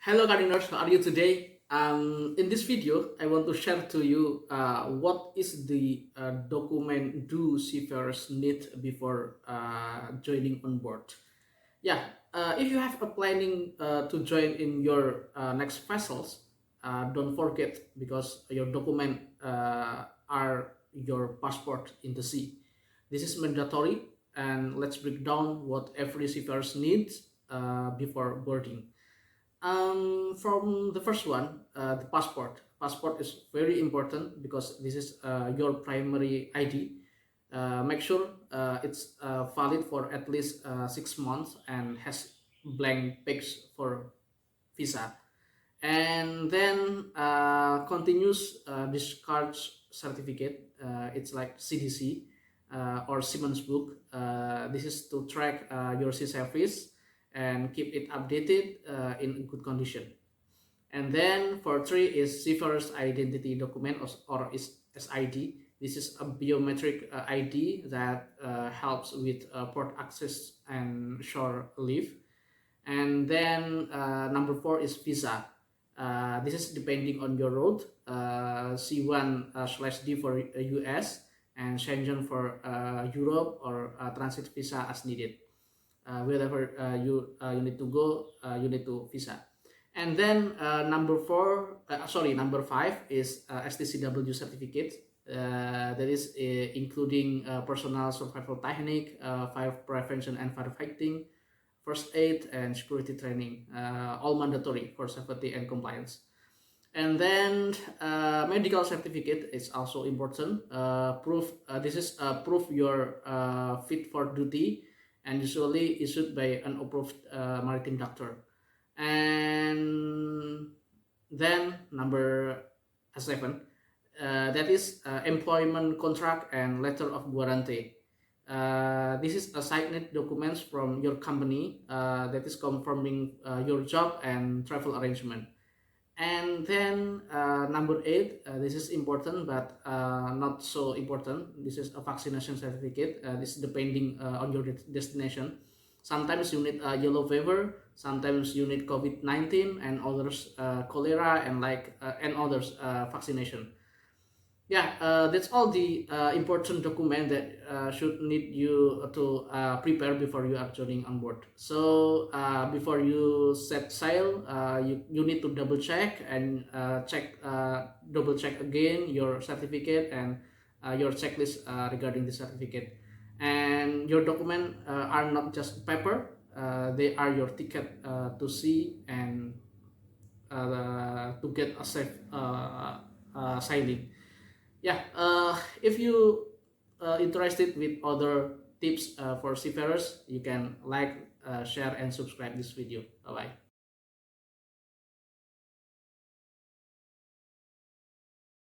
Hello Cardinals, how are you today? In this video, I want to share to you what is the document do seafarers need before joining on board. Yeah, if you have a planning to join in your next vessels, don't forget because your document are your passport in the sea. This is mandatory, and let's break down what every seafarers needs before boarding. From the first one, the passport. Passport is very important because this is your primary ID. Make sure it's valid for at least 6 months and has blank page for visa. And then continuous discharge certificate. It's like CDC or Siemens book. This is to track your sea service and keep it updated in good condition. And then for three is Seafarers Identity Document or is SID. This is a biometric ID that helps with port access and shore leave. And then number four is visa. This is depending on your route. C1/D for US and Schengen for Europe or transit visa as needed. Wherever you need to go, you need to visa. And then number five is STCW certificate. That is including personal survival technique, fire prevention and firefighting, first aid, and security training, all mandatory for safety and compliance. And then medical certificate is also important. Proof This is proof you're fit for duty and usually issued by an approved maritime doctor. And then number seven, that is employment contract and letter of guarantee. This is a signed documents from your company that is confirming your job and travel arrangement. And then number eight, this is important but not so important. This is a vaccination certificate. This is depending on your destination. Sometimes you need yellow fever, sometimes you need COVID-19 and others cholera and others vaccination. Yeah, that's all the important document that should need you to prepare before you are joining on board. So before you set sail, you need to double check and double check again your certificate and your checklist regarding the certificate. And your document are not just paper, they are your ticket to sea and to get a safe sailing. Yeah, if you interested with other tips for seafarers, you can like, share and subscribe this video. Bye bye.